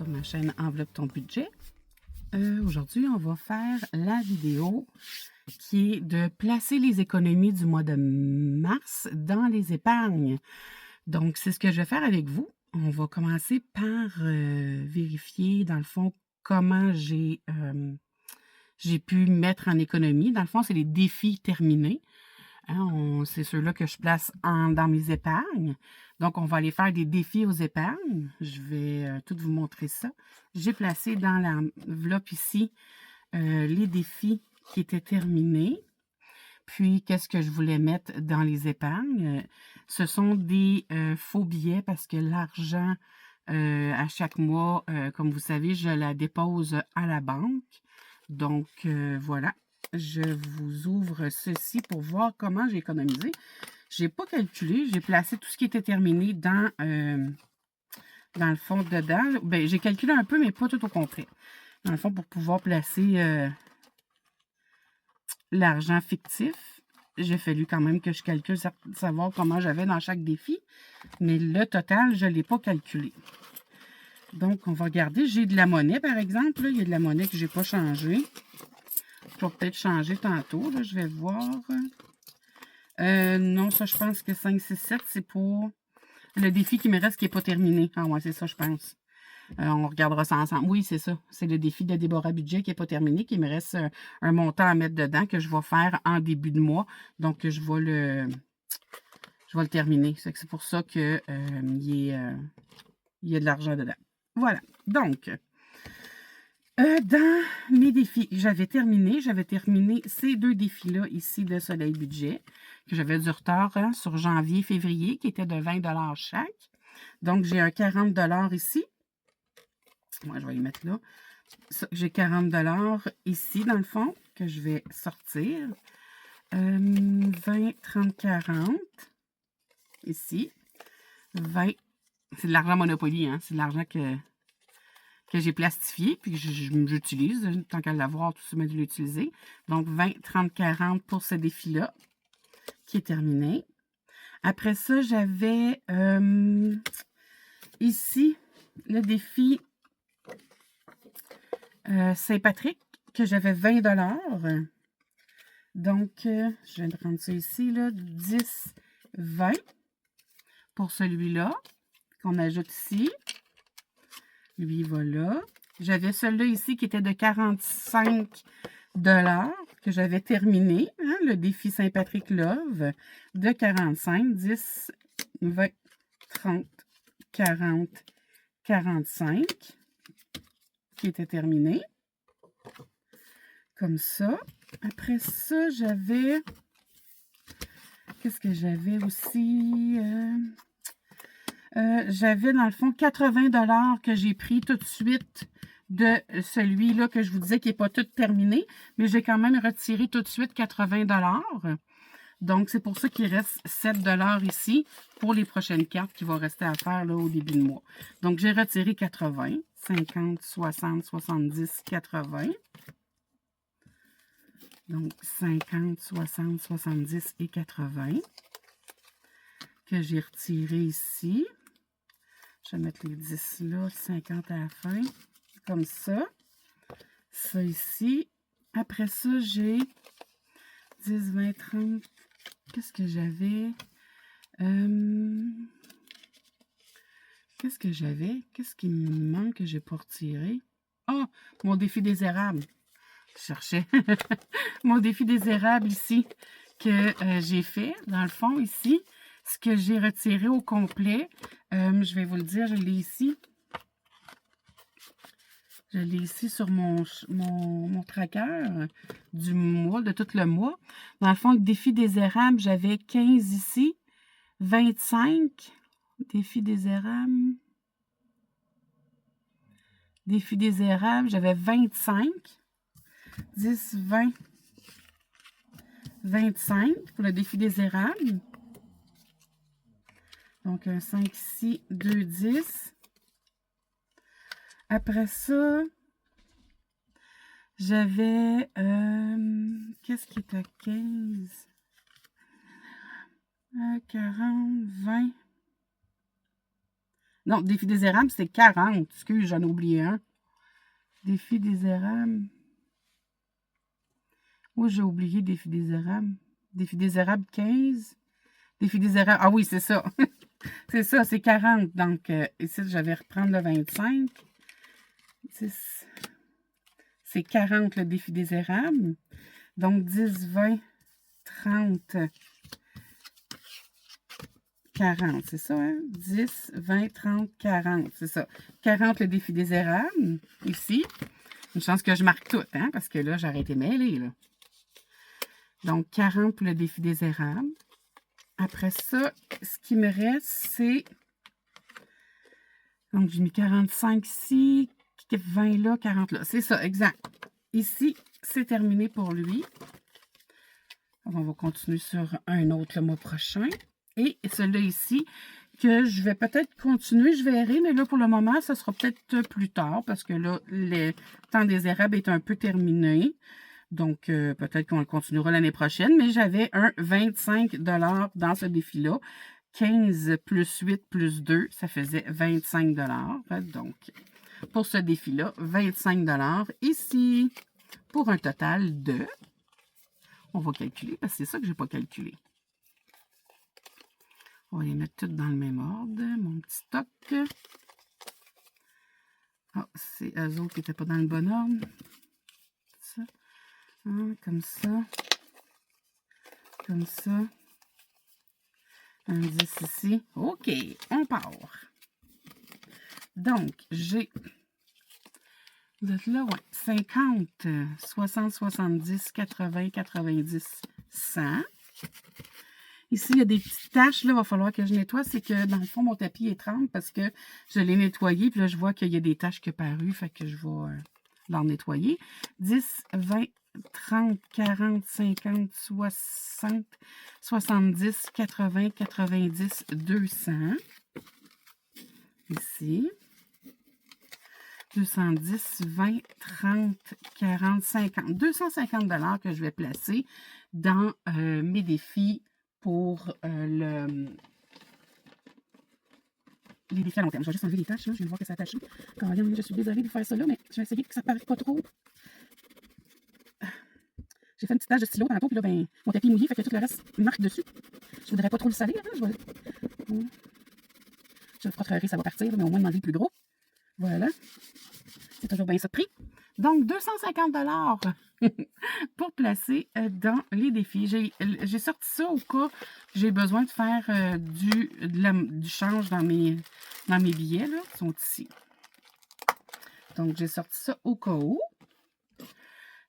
sur ma chaîne Enveloppe ton budget. Aujourd'hui, on va faire la vidéo qui est de placer les économies du mois de mars dans les épargnes. Donc, c'est ce que je vais faire avec vous. On va commencer par vérifier, dans le fond, comment j'ai pu mettre en économie. Dans le fond, c'est les défis terminés. Hein, c'est ceux-là que je place dans mes épargnes. Donc, on va aller faire des défis aux épargnes. Je vais tout vous montrer ça. J'ai placé dans l'enveloppe ici les défis qui étaient terminés. Puis, qu'est-ce que je voulais mettre dans les épargnes? Ce sont des faux billets parce que l'argent, à chaque mois, comme vous savez, je la dépose à la banque. Donc, voilà. Je vous ouvre ceci pour voir comment j'ai économisé. Je n'ai pas calculé. J'ai placé tout ce qui était terminé dans le fond dedans. Bien, j'ai calculé un peu, mais pas tout au complet. Dans le fond, pour pouvoir placer l'argent fictif, j'ai fallu quand même que je calcule, savoir comment j'avais dans chaque défi. Mais le total, je ne l'ai pas calculé. Donc, on va regarder. J'ai de la monnaie, par exemple. Là, il y a de la monnaie que je n'ai pas changée. Je vais peut-être changer tantôt. Là, je vais voir. Non, ça, je pense que 5, 6, 7, c'est pour le défi qui me reste qui n'est pas terminé. Ah ouais, c'est ça, je pense. On regardera ça ensemble. Oui, c'est ça. C'est le défi de Déborah Budget qui n'est pas terminé, qui me reste un montant à mettre dedans que je vais faire en début de mois. Donc, je vais le terminer. C'est pour ça qu'il y a de l'argent dedans. Voilà. Donc, dans mes défis, j'avais terminé ces deux défis-là ici de Soleil Budget, que j'avais du retard sur janvier, février, qui était de 20 $ chaque. Donc, j'ai un 40 $ ici. Moi, je vais les mettre là. J'ai 40 $ ici, dans le fond, que je vais sortir. 20, 30, 40. Ici. 20. C'est de l'argent Monopoly, hein? C'est de l'argent que j'ai plastifié, puis que j'utilise, tant qu'à l'avoir, tout ça, mais de l'utiliser. Donc, 20, 30, 40 pour ce défi-là, qui est terminé. Après ça, j'avais ici le défi Saint-Patrick, que j'avais 20 $. Donc, je viens de prendre ça ici, là, 10, 20 pour celui-là, qu'on ajoute ici. Lui, voilà. J'avais celui-là ici qui était de 45 $ que j'avais terminé, hein, le défi Saint-Patrick Love, de 45, 10, 20, 30, 40, 45, qui était terminé. Comme ça. Après ça, j'avais... Qu'est-ce que j'avais aussi? J'avais, dans le fond, 80 $ que j'ai pris tout de suite de celui-là que je vous disais qui n'est pas tout terminé. Mais j'ai quand même retiré tout de suite 80 $. Donc, c'est pour ça qu'il reste 7 $ ici pour les prochaines cartes qui vont rester à faire là, au début de mois. Donc, j'ai retiré 80, 50, 60, 70, 80. Donc, 50, 60, 70 et 80 que j'ai retiré ici. Je vais mettre les 10 là, 50 à la fin, comme ça. Ça ici. Après ça, j'ai 10, 20, 30. Qu'est-ce que j'avais? Qu'est-ce que j'avais? Qu'est-ce qui me manque que je n'ai pas retiré? Oh, mon défi des érables. Je cherchais. Mon défi des érables ici que j'ai fait. Dans le fond, ici, ce que j'ai retiré au complet, je vais vous le dire, je l'ai ici. Je l'ai ici sur mon tracker du mois, de tout le mois. Dans le fond, le défi des érables, j'avais 15 ici, 25. Défi des érables. Défi des érables, j'avais 25. 10, 20, 25 pour le défi des érables. Donc, un 5 ici, 2, 10. Après ça, j'avais... qu'est-ce qui est à 15? 40, 20. Non, défi des érables, c'est 40. Excuse, j'en ai oublié un. Défi des érables. Oui, j'ai oublié défi des érables. Défi des érables, 15. Défi des érables. Ah oui, c'est ça. C'est ça, c'est 40. Donc, ici, je vais reprendre le 25. C'est 40 le défi des érables. Donc, 10, 20, 30, 40. C'est ça, hein? 10, 20, 30, 40. C'est ça. 40 le défi des érables. Ici. Une chance que je marque tout, hein? Parce que là, j'aurais été mêlée, là. Donc, 40 pour le défi des érables. Après ça, ce qui me reste, c'est... Donc, j'ai mis 45 ici, 20 là, 40 là. C'est ça, exact. Ici, c'est terminé pour lui. On va continuer sur un autre le mois prochain. Et celui-là ici, que je vais peut-être continuer, je verrai, mais là, pour le moment, ça sera peut-être plus tard, parce que là, le temps des érables est un peu terminé. Donc, peut-être qu'on le continuera l'année prochaine, mais j'avais un 25 $ dans ce défi-là. 15 plus 8 plus 2, ça faisait 25 $. Donc, pour ce défi-là, 25 $ ici, pour un total de... On va calculer, parce que c'est ça que je n'ai pas calculé. On va les mettre toutes dans le même ordre, mon petit stock. Ah, c'est eux autres qui n'étaient pas dans le bon ordre. Ça. Ah, comme ça. Comme ça. Un 10 ici. OK, on part. Donc, j'ai... Vous êtes là, ouais. 50, 60, 70, 80, 90, 100. Ici, il y a des petites taches, là, il va falloir que je nettoie. C'est que, dans le fond, mon tapis est trempe parce que je l'ai nettoyé. Puis là, je vois qu'il y a des taches qui sont parues. Fait que je vais l'en nettoyer. 10, 20, 30, 40, 50, 60, 70, 80, 90, 200. Ici. 210, 20, 30, 40, 50. 250 $ que je vais placer dans mes défis pour les défis à long terme. Je vais juste enlever les tâches. Là. Je vais voir que ça attache. Quand même, je suis désolée de faire ça là, mais je vais essayer que ça ne paraisse pas trop. J'ai fait une petite tâche de stylo tantôt, puis là, ben, mon tapis est mouillé, fait que tout le reste marque dessus. Je voudrais pas trop le saler. Hein, je le frotterai, ça va partir, mais au moins demander le plus gros. Voilà. C'est toujours bien ça de prix. Donc, 250 $ pour placer dans les défis. J'ai sorti ça au cas où j'ai besoin de faire du change dans mes billets. Là. Ils sont ici. Donc, j'ai sorti ça au cas où.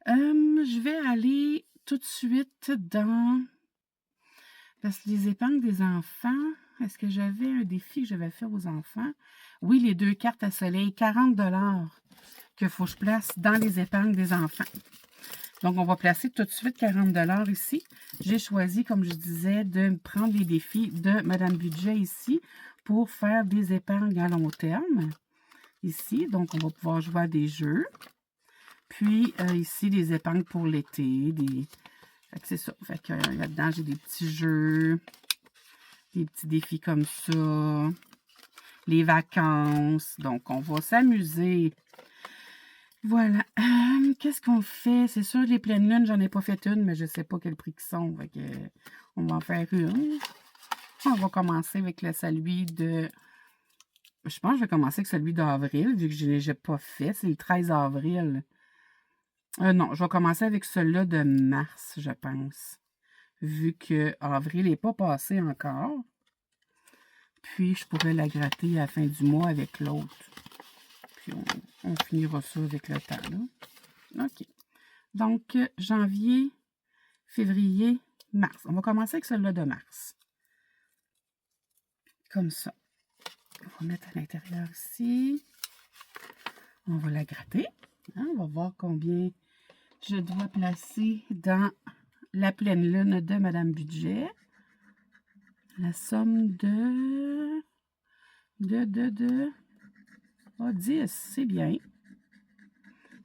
Je vais aller tout de suite dans... Parce que les épargnes des enfants, est-ce que j'avais un défi que je vais faire aux enfants? Oui, les 2 cartes à soleil, 40 $ qu'il faut que je place dans les épargnes des enfants. Donc, on va placer tout de suite 40 $ ici. J'ai choisi, comme je disais, de prendre les défis de Madame Budget ici pour faire des épargnes à long terme. Ici, donc, on va pouvoir jouer à des jeux. Puis, ici, des épargnes pour l'été. C'est ça. Fait que là-dedans, j'ai des petits jeux, des petits défis comme ça. Les vacances. Donc, on va s'amuser. Voilà. Qu'est-ce qu'on fait? C'est sûr, les pleines lunes, j'en ai pas fait une, mais je sais pas quel prix qu'ils sont. Fait que, on va en faire une. On va commencer avec celui de... Je pense que je vais commencer avec celui d'avril, vu que je ne l'ai pas fait. C'est le 13 avril. Non, je vais commencer avec celui-là de mars, je pense. Vu que avril n'est pas passé encore. Puis, je pourrais la gratter à la fin du mois avec l'autre. Puis, on finira ça avec le temps, là. OK. Donc, janvier, février, mars. On va commencer avec celui-là de mars. Comme ça. On va mettre à l'intérieur ici. On va la gratter. Hein, on va voir combien je dois placer dans la pleine lune de Madame Budget. La somme de... 10, c'est bien.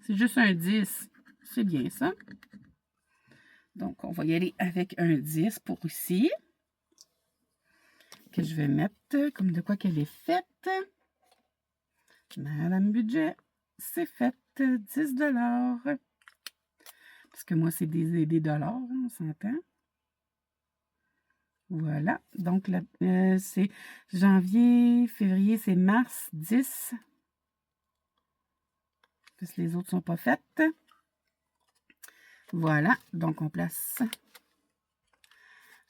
C'est juste un 10. C'est bien ça. Donc, on va y aller avec un 10 pour ici. Que je vais mettre comme de quoi qu'elle est faite. Madame Budget, c'est fait 10 $. Parce que moi, c'est des dollars, hein, on s'entend. Voilà. Donc, c'est janvier, février, c'est mars 10. Parce que les autres ne sont pas faites. Voilà. Donc, on place.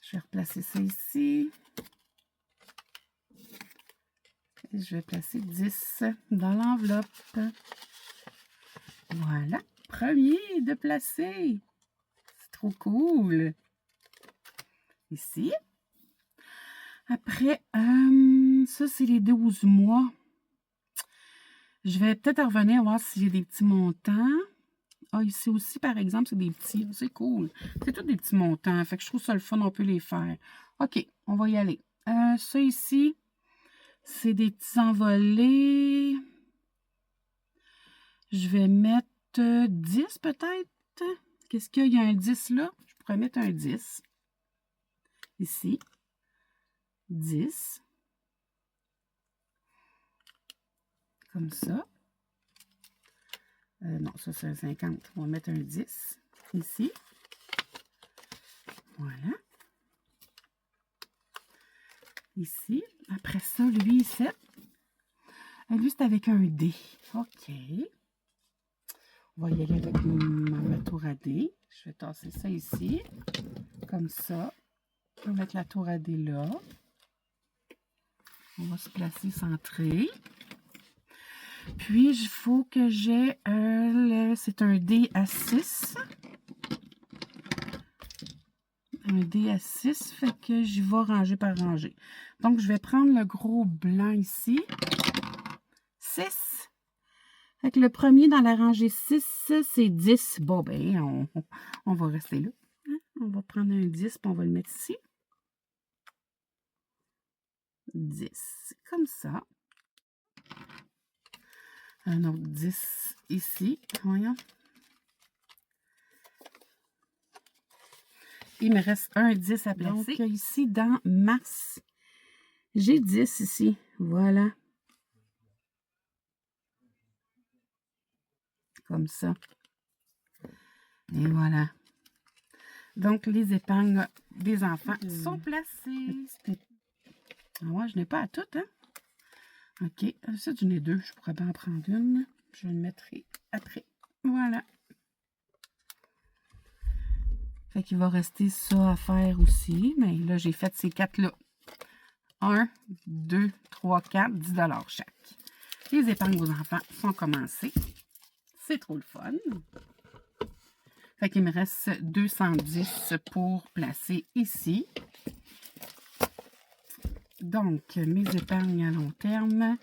Je vais replacer ça ici. Et je vais placer 10 dans l'enveloppe. Voilà. Premier de placer. C'est trop cool. Ici. Après, ça, c'est les 12 mois. Je vais peut-être revenir voir si j'ai des petits montants. Ah, ici aussi, par exemple, c'est des petits. C'est cool. C'est tous des petits montants. Fait que je trouve ça le fun, on peut les faire. OK, on va y aller. Ça ici, c'est des petits envolés. Je vais mettre 10 peut-être. Qu'est-ce qu'il y a? Il y a un 10 là. Je pourrais mettre un 10. Ici. 10. Comme ça. Non, ça c'est un 50. On va mettre un 10 ici. Voilà. Ici. Après ça, lui, ici. Lui, c'est avec un D. OK. On va y aller avec ma tour à D. Je vais tasser ça ici. Comme ça. On va mettre la tour à D là. On va se placer centré. Puis, il faut que j'ai... c'est un D à 6. Un D à 6, fait que j'y vais ranger par rangée. Donc, je vais prendre le gros blanc ici. 6. Fait que le premier dans la rangée 6, c'est 10. Bon, ben, on va rester là. Hein? On va prendre un 10 puis on va le mettre ici. 10. Comme ça. Un autre 10 ici. Voyons. Il me reste un 10 à placer. Donc, ici, dans mars, j'ai 10 ici. Voilà. Comme ça. Et voilà. Donc, les épargnes des enfants sont placées. Moi, je n'ai pas à toutes, hein? OK. Ça, j'en ai 2. Je pourrais bien en prendre une. Je le mettrai après. Voilà. Fait qu'il va rester ça à faire aussi. Mais là, j'ai fait ces 4-là. 1, 2, 3, 4, 10 $ chaque. Les épargnes aux enfants sont commencées. C'est trop le fun. Fait qu'il me reste 210 pour placer ici. Donc, mes épargnes à long terme.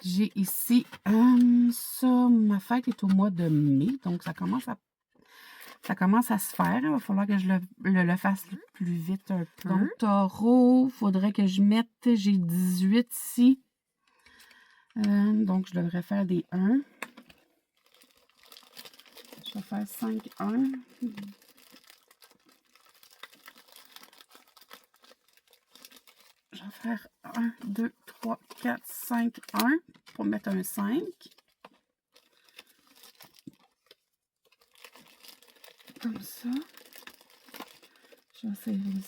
J'ai ici, ça, ma fête est au mois de mai. Donc, ça commence à se faire. Il va falloir que je le fasse plus vite un peu. Donc, taureau, il faudrait que je mette, j'ai 18 ici. Donc, je devrais faire des 1. Je vais faire 5, 1. Je vais faire 1, 2, 3, 4, 5, 1 pour mettre un 5. Comme ça. Je vais serrer le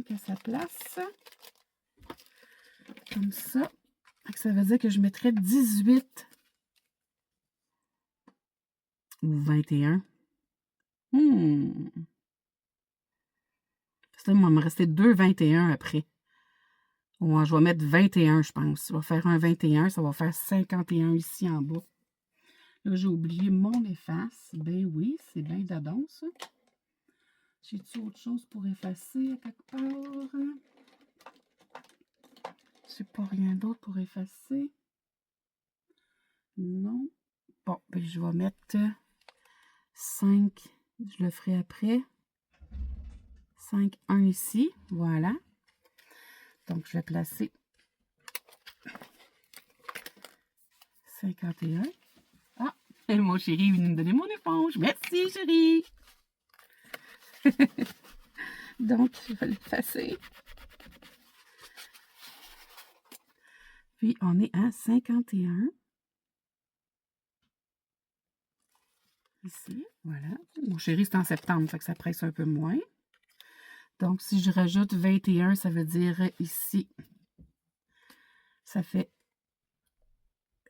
5 à sa place. Comme ça. Ça veut dire que je mettrais 18 ou 21. Ça, il va me rester 2 21 après. Ouais, je vais mettre 21, je pense. Je vais faire un 21, ça va faire 51 ici en bas. Là, j'ai oublié mon efface. Ben oui, c'est bien dadon, ça. J'ai-tu autre chose pour effacer à quelque part? J'ai pas rien d'autre pour effacer. Non. Bon, ben je vais mettre 5. Je le ferai après. 5, 1 ici. Voilà. Donc, je vais placer 51. Ah, et mon chéri vient de me donner mon éponge. Merci, chéri. Donc, je vais l'effacer. Puis, on est à 51. Ici, voilà. Mon chéri, c'est en septembre, fait que ça presse un peu moins. Donc, si je rajoute 21, ça veut dire ici, ça fait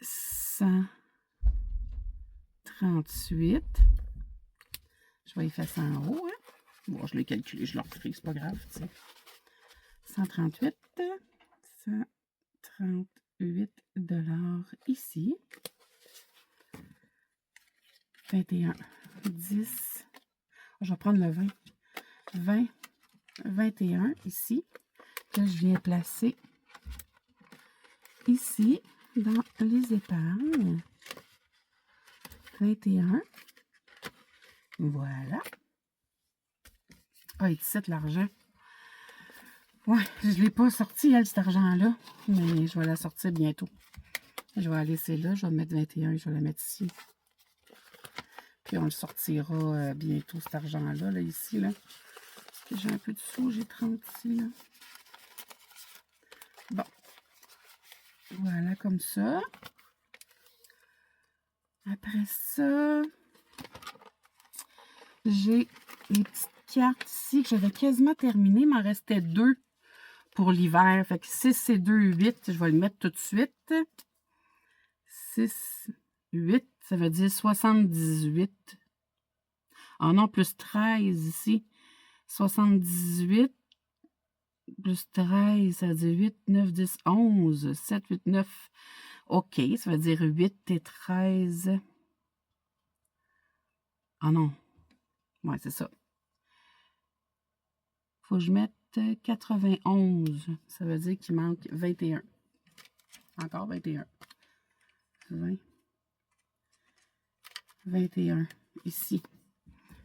138. Je vais effacer en haut. Hein? Bon, je l'ai calculé, je l'ai repris, c'est pas grave. T'sais. 138. 138 $ ici. 21. 10. Je vais prendre le 20. 20. 21 ici. Que je viens placer ici dans les épargnes. 21. Voilà. Ah, et 17 l'argent. Ouais, je ne l'ai pas sorti, elle, cet argent-là. Mais je vais la sortir bientôt. Je vais la laisser là. Je vais mettre 21. Je vais la mettre ici. Puis on le sortira bientôt, cet argent-là, là, ici. Là. Parce que j'ai un peu de sous. J'ai 30 ici. Là. Bon. Voilà, comme ça. Après ça, j'ai les petites cartes ici que j'avais quasiment terminées. Il m'en restait 2 pour l'hiver. Fait que 6 et 2, 8. Je vais le mettre tout de suite. 6, 8, ça veut dire 78. Ah non, plus 13 ici. 78 plus 13, ça veut dire 8, 9, 10, 11. 7, 8, 9. OK, ça veut dire 8 et 13. Ah non. Ouais, c'est ça. Faut que je mette 91. Ça veut dire qu'il manque 21. Encore 21. 20. 21 ici.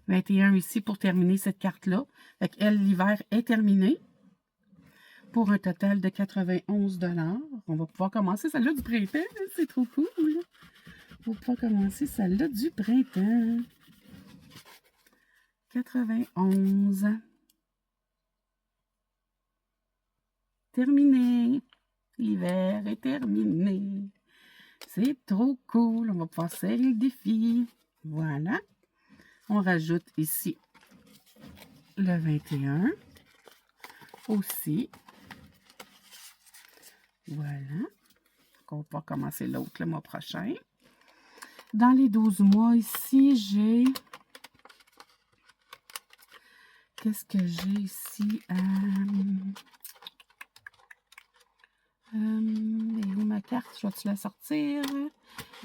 21 ici pour terminer cette carte-là. Fait qu'elle, l'hiver est terminé. Pour un total de 91 $. On va pouvoir commencer celle-là du printemps. C'est trop cool. On va pouvoir commencer celle-là du printemps. 91. Terminé. L'hiver est terminé. C'est trop cool. On va pouvoir serrer le défi. Voilà. On rajoute ici le 21. Aussi. Voilà. On va pouvoir commencer l'autre le mois prochain. Dans les 12 mois ici, j'ai... Qu'est-ce que j'ai ici? Où ma carte? Je vais-tu la sortir?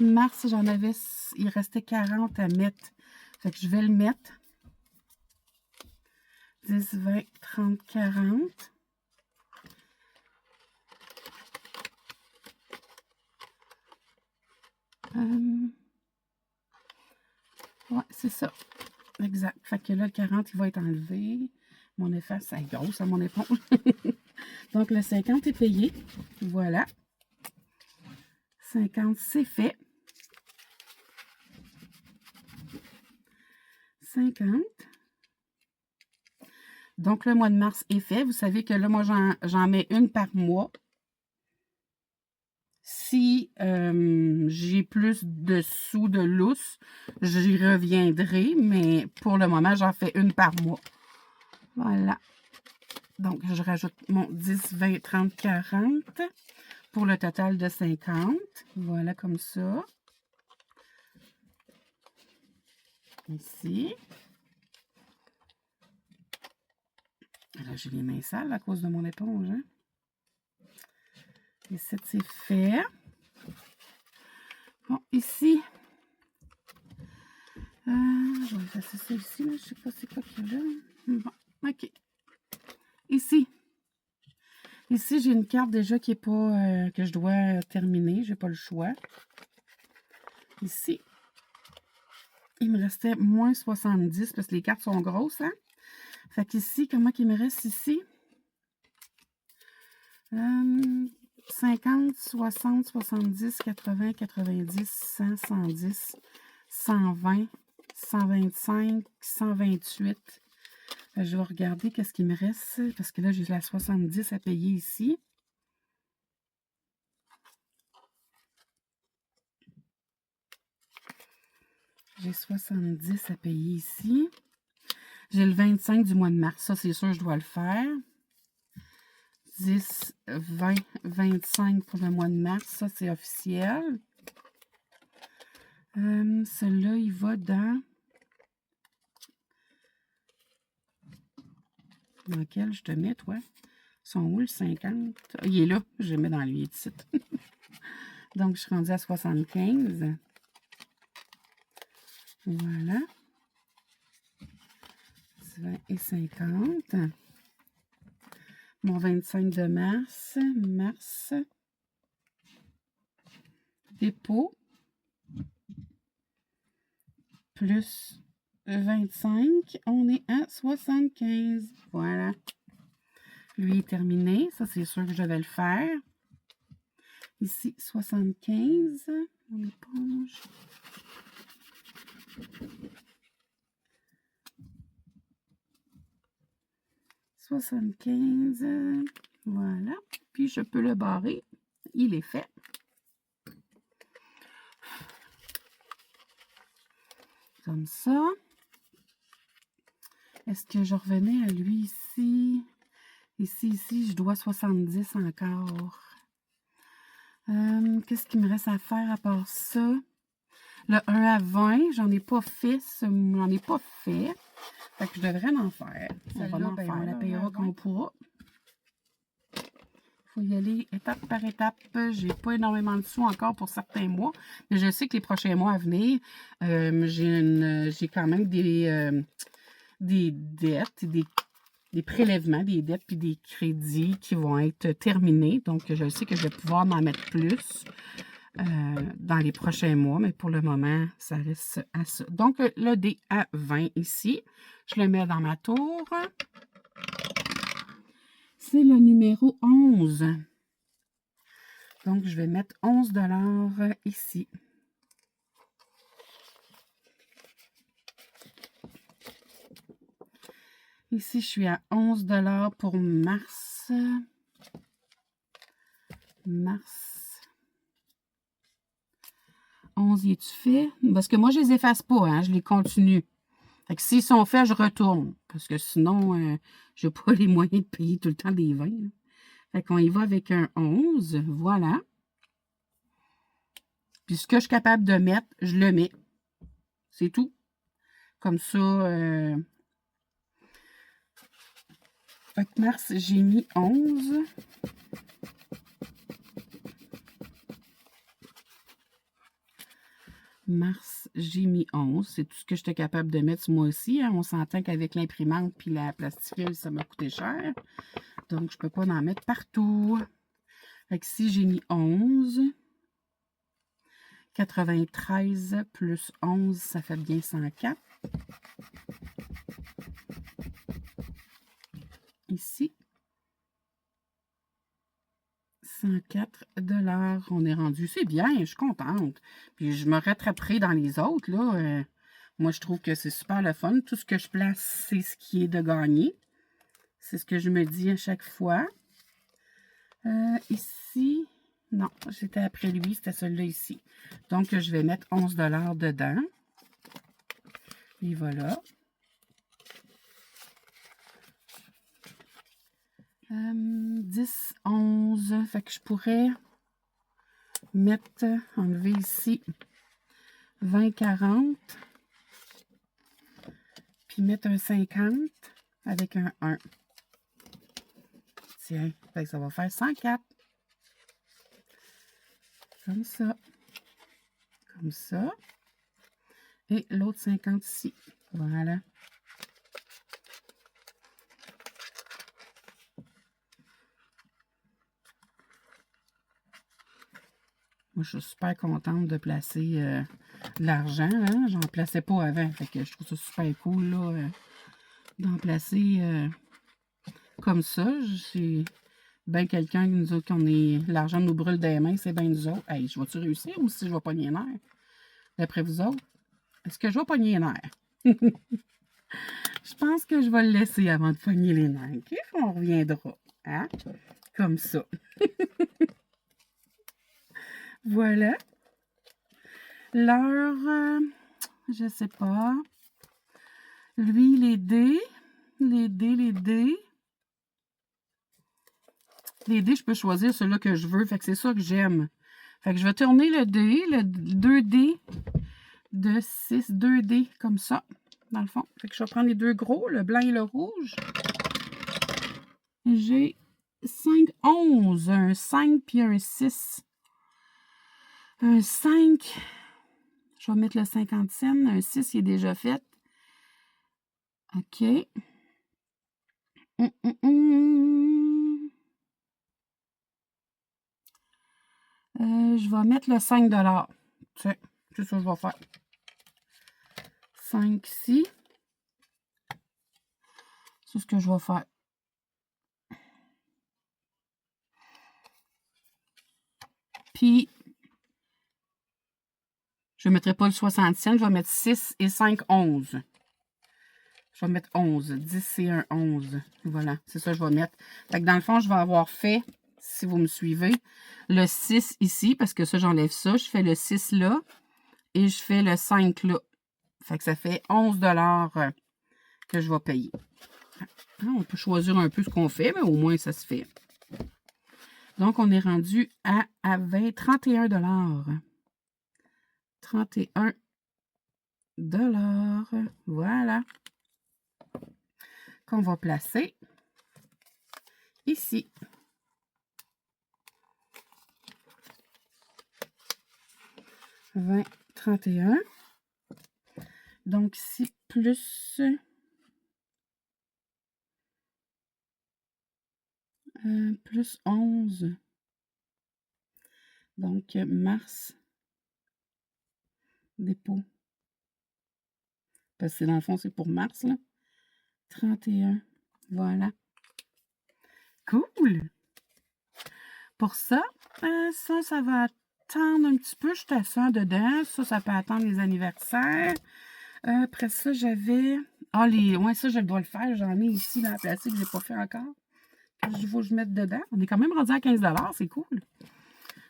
Mars, j'en avais... Il restait 40 à mettre. Fait que je vais le mettre. 10, 20, 30, 40. Ouais, c'est ça. Exact. Fait que là, le 40, il va être enlevé. Mon efface, c'est gros à mon éponge. Donc, le 50 est payé. Voilà. 50, c'est fait. 50. Donc, le mois de mars est fait. Vous savez que là, moi, j'en mets une par mois. Si j'ai plus de sous de lousse, j'y reviendrai. Mais pour le moment, j'en fais une par mois. Voilà. Donc, je rajoute mon 10, 20, 30, 40 pour le total de 50. Voilà, comme ça. Ici. Là, j'ai les mains sales à cause de mon éponge. Hein? Ici, c'est fait. Bon, ici. Je vais effacer ça ici. Là. Je ne sais pas c'est quoi qu'il y a là. Bon, OK. Ici. Ici, j'ai une carte déjà qui est pas... que je dois terminer. J'ai pas le choix. Ici. Il me restait moins 70 parce que les cartes sont grosses. Hein? Fait qu'ici, comment qu'il me reste ici? 50, 60, 70, 80, 90, 100, 110, 120, 125, 128. Je vais regarder qu'est-ce qui me reste parce que là, j'ai la 70 à payer ici. J'ai 70 à payer ici. J'ai le 25 du mois de mars. Ça, c'est sûr, je dois le faire. 10, 20, 25 pour le mois de mars. Ça, c'est officiel. Celui-là, il va dans... Dans quel je te mets, toi? Ils sont où, le 50? Ah, il est là. Je le mets dans le titre. Donc, je suis rendue à 75. Voilà. 20 et 50. Mon 25 de mars. Mars. Dépôt. Plus 25. On est à 75. Voilà. Lui est terminé. Ça, c'est sûr que je vais le faire. Ici, 75. On éponge. « 75. Voilà. Puis, je peux le barrer. Il est fait. Comme ça. Est-ce que je revenais à lui ici? Ici, je dois 70 encore. Qu'est-ce qu'il me reste à faire à part ça? Le 1 à 20, j'en ai pas fait. J'en ai pas fait. Fait que je devrais en faire. On va en faire. On la payera quand on pourra. Il faut y aller étape par étape. J'ai pas énormément de sous encore pour certains mois. Mais je sais que les prochains mois à venir, j'ai quand même des dettes, des prélèvements, des dettes puis des crédits qui vont être terminés. Donc, je sais que je vais pouvoir en mettre plus dans les prochains mois. Mais pour le moment, ça reste à ça. Donc, le dé à 20 ici, je le mets dans ma tour. C'est le numéro 11. Donc, je vais mettre 11 $ ici. Ici, je suis à 11 $ pour mars. Mars. 11, y est-tu fait? Parce que moi, je les efface pas, hein, je les continue. Fait que s'ils sont faits, je retourne. Parce que sinon, je n'ai pas les moyens de payer tout le temps des 20. Là. Fait qu'on y va avec un 11. Voilà. Puis ce que je suis capable de mettre, je le mets. C'est tout. Comme ça, fait que mars, j'ai mis 11. Mars, j'ai mis 11. C'est tout ce que j'étais capable de mettre ce mois-ci. Hein. On s'entend qu'avec l'imprimante puis la plastifieuse, ça m'a coûté cher. Donc, je ne peux pas en mettre partout. Fait que si j'ai mis 11, 93 plus 11, ça fait bien 104. Ici. 104 $. On est rendu. C'est bien, je suis contente. Puis je me rattraperai dans les autres. Là. Moi, je trouve que c'est super le fun. Tout ce que je place, c'est ce qui est de gagner. C'est ce que je me dis à chaque fois. Ici, non, j'étais après lui, c'était celui-là ici. Donc, je vais mettre 11 $ dedans. Et voilà. 10, 11. Fait que je pourrais mettre, enlever ici 20, 40. Puis mettre un 50 avec un 1. Tiens, fait que ça va faire 104. Comme ça. Comme ça. Et l'autre 50 ici. Voilà. Moi, je suis super contente de placer de l'argent. Hein? J'en plaçais pas avant. Fait que je trouve ça super cool là, d'en placer comme ça. C'est bien quelqu'un qui nous autres, qu'on est l'argent nous brûle des mains, c'est bien nous autres. Hey, je vais-tu réussir ou si je vais pogner les nerfs? D'après vous autres? Est-ce que je vais pogner les nerfs? Je pense que je vais le laisser avant de pogner les nerfs. OK? On reviendra. Hein? Comme ça. Voilà. L'heure, Je sais pas. Lui, les dés. Les dés, les dés. Les dés, je peux choisir celui-là que je veux. Fait que c'est ça que j'aime. Fait que je vais tourner le dé, le 2D de 6, 2D, comme ça, dans le fond. Fait que je vais prendre les deux gros, le blanc et le rouge. J'ai 5, 11, un 5 puis un 6. Un 5, je vais mettre le 50 cents. Un 6, il est déjà fait. OK. Je vais mettre le 5 $. C'est ça que je vais faire. 5 ici. C'est ce que je vais faire. Puis, je ne mettrai pas le 60 cents. Je vais mettre 6 et 5, 11. Je vais mettre 11. 10 et 1, 11. Voilà, c'est ça que je vais mettre. Fait que dans le fond, je vais avoir fait, si vous me suivez, le 6 ici, parce que ça, j'enlève ça. Je fais le 6 là et je fais le 5 là. Fait que ça fait 11 $ que je vais payer. On peut choisir un peu ce qu'on fait, mais au moins, ça se fait. Donc, on est rendu à 31 $. 31 $. Voilà. Qu'on va placer ici. 20, 31. Donc, ici, plus... plus 11. Donc, mars. Dépôt. Parce que dans le fond, c'est pour mars, là. 31. Voilà. Cool! Pour ça, ça va attendre un petit peu. Je te sens dedans. Ça peut attendre les anniversaires. Après ça, j'avais... Ah, ouais, ça, je dois le faire. J'en ai ici dans la plastique que je n'ai pas fait encore. Il faut que je mette dedans. On est quand même rendu à 15 $. C'est cool.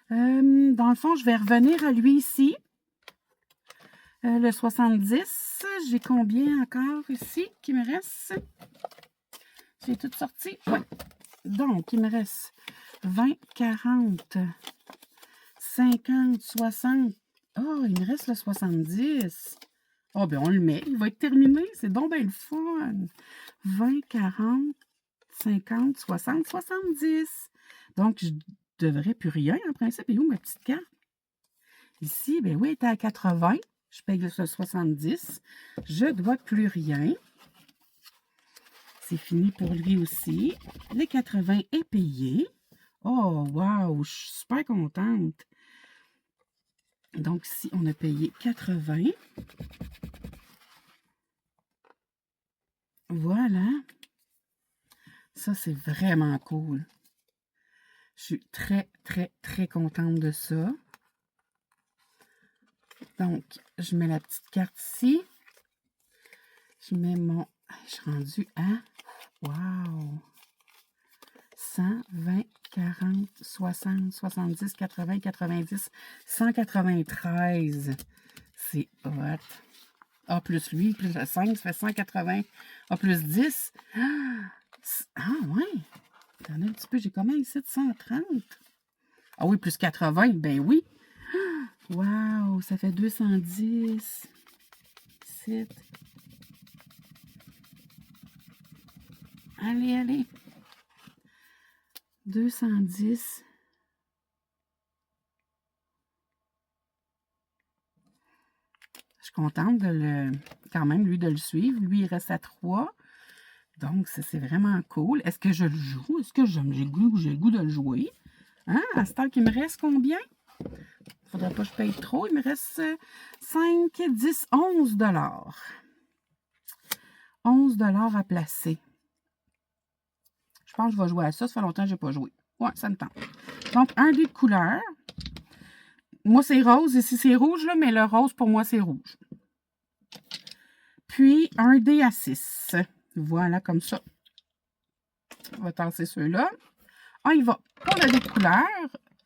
Dans le fond, je vais revenir à lui ici. Le 70. J'ai combien encore ici qui me reste? J'ai tout sorti. Oui. Donc, il me reste 20, 40, 50, 60. Oh, il me reste le 70. Oh, ben on le met. Il va être terminé. C'est donc bien le fun. 20, 40, 50, 60, 70. Donc, je devrais plus rien en principe. Et où ma petite carte? Ici, ben oui, elle était à 80. Je paye le 70. Je ne dois plus rien. C'est fini pour lui aussi. Les 80 est payé. Oh, wow! Je suis super contente. Donc, ici, on a payé 80. Voilà. Ça, c'est vraiment cool. Je suis très, très, très contente de ça. Donc, je mets la petite carte ici. Je mets mon... Je suis rendue à... Wow! 100, 20, 40, 60, 70, 80, 90, 193. C'est hot. Ah, plus lui, plus le 5, ça fait 180. Ah, plus 10. Ah, ouais. T'en as un petit peu. J'ai combien ici de 130? Ah oui, plus 80. Ben oui. Wow, ça fait 210. 7. Allez, allez. 210. Je suis contente quand même, lui, de le suivre. Lui, il reste à 3. Donc, ça, c'est vraiment cool. Est-ce que je le joue? Est-ce que j'ai le goût de le jouer? Hein? À ce temps qu'il me reste combien? Il ne faudrait pas que je paye trop. Il me reste 5, 10, 11 $. 11 $ à placer. Je pense que je vais jouer à ça. Ça fait longtemps que je n'ai pas joué. Ouais, ça me tente. Donc, un dé de couleur. Moi, c'est rose. Ici, c'est rouge, là, mais le rose, pour moi, c'est rouge. Puis, un dé à 6. Voilà, comme ça. On va tasser ceux-là. Ah, il va pour le dé de couleur,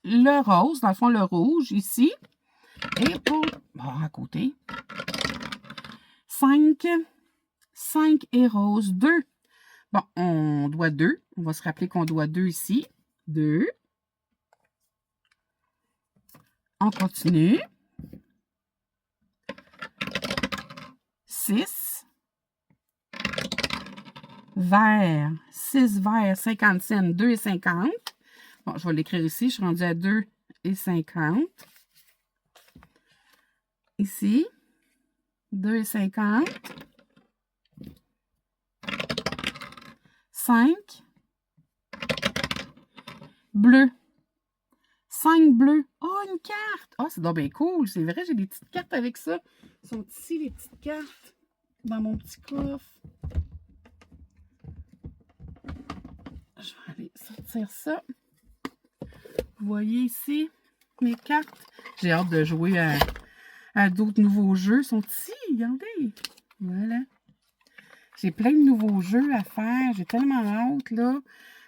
le rose, dans le fond, le rouge, ici. Et pour... Bon, à côté. 5. 5 et rose. 2. Bon, on doit 2. On va se rappeler qu'on doit 2 ici. 2. On continue. 6. Vert. 6 vert, 50 cents, 2,50. Bon, je vais l'écrire ici. Je suis rendue à 2,50. Ici, 2,50. 5. Bleu. 5 bleus. Oh, une carte! Oh, c'est donc bien cool. C'est vrai, j'ai des petites cartes avec ça. Elles sont ici, les petites cartes, dans mon petit coffre. Je vais aller sortir ça. Vous voyez ici mes cartes. J'ai hâte de jouer à d'autres nouveaux jeux. Ils sont ici, regardez. Voilà. J'ai plein de nouveaux jeux à faire. J'ai tellement hâte, là.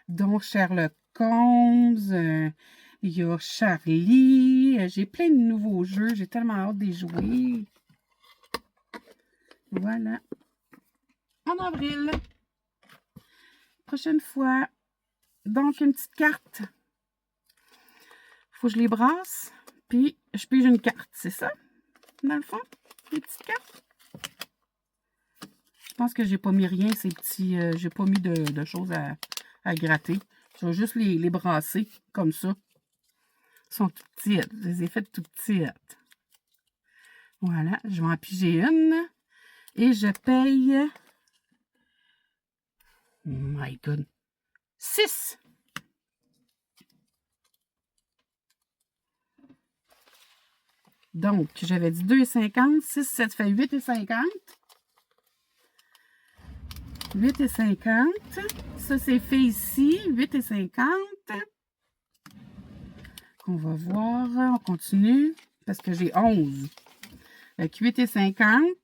Donc, Sherlock Holmes, il y a Charlie. J'ai plein de nouveaux jeux. J'ai tellement hâte d'y jouer. Voilà. En avril. Prochaine fois. Donc, une petite carte. Faut que je les brasse. Puis, je pige une carte. C'est ça? Dans le fond? Les petites cartes. Je pense que j'ai pas mis rien, ces petits. J'ai pas mis de choses à gratter. Je vais juste les brasser comme ça. Ils sont tout petites. Je les ai faites tout petites. Voilà. Je vais en piger une. Et je paye. Oh my God. 6. Donc, j'avais dit 2,50. 6, ça te fait 8,50. 8,50. Ça, c'est fait ici. 8,50. On va voir. On continue. Parce que j'ai 11. Avec 8,50.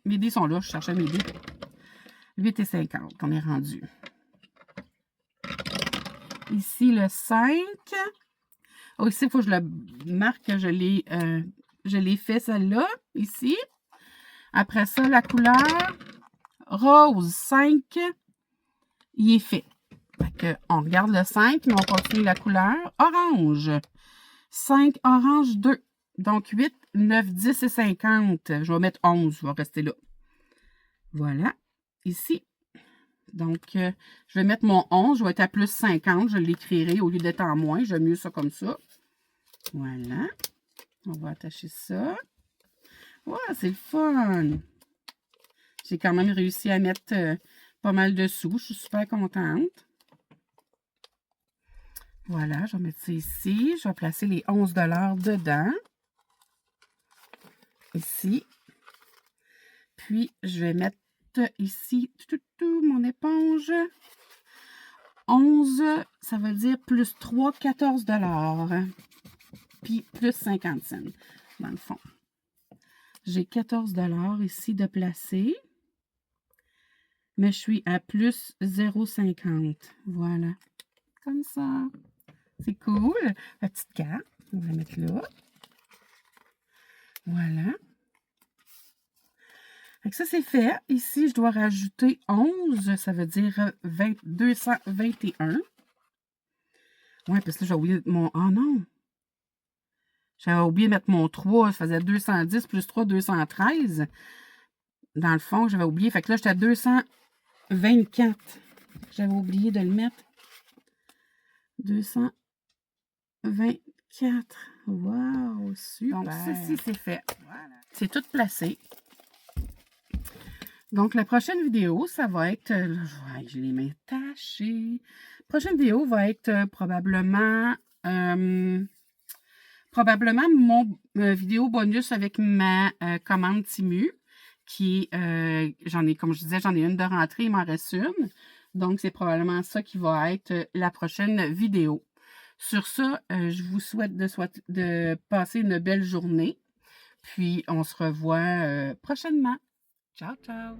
Mes dés sont là. Je cherchais mes dés. 8,50. On est rendu. Ici, le 5. Oh, ici, il faut que je le marque que je l'ai fait, celle-là, ici. Après ça, la couleur rose, 5, il est fait. Fait que on regarde le 5, mais on continue la couleur orange. 5, orange, 2. Donc, 8, 9, 10 et 50. Je vais mettre 11, je vais rester là. Voilà, ici. Donc, je vais mettre mon 11, je vais être à plus 50. Je l'écrirai au lieu d'être en moins. J'aime mieux ça comme ça. Voilà. On va attacher ça. Ouais, c'est le fun. J'ai quand même réussi à mettre pas mal de sous. Je suis super contente. Voilà, je vais mettre ça ici. Je vais placer les 11 $ dedans. Ici. Puis, je vais mettre ici mon éponge. 11, ça veut dire plus 3, 14 $. Puis, plus 50 cents, dans le fond. J'ai 14 $ ici de placer. Mais je suis à plus 0,50. Voilà. Comme ça. C'est cool. La petite carte. On va la mettre là. Voilà. Donc ça, c'est fait. Ici, je dois rajouter 11. Ça veut dire 221. Ouais, parce que là, j'ai oublié mon... Oh non! J'avais oublié de mettre mon 3. Ça faisait 210 plus 3, 213. Dans le fond, j'avais oublié. Fait que là, j'étais à 224. J'avais oublié de le mettre. 224. Wow, super. Donc, ceci, c'est fait. Voilà. C'est tout placé. Donc, la prochaine vidéo, ça va être... j'ai les mains tachées. La prochaine vidéo va être probablement mon vidéo bonus avec ma commande Temu. Qui, j'en ai, comme je disais, j'en ai une de rentrée, il m'en reste une. Donc, c'est probablement ça qui va être la prochaine vidéo. Sur ça, je vous souhaite de passer une belle journée. Puis, on se revoit prochainement. Ciao, ciao!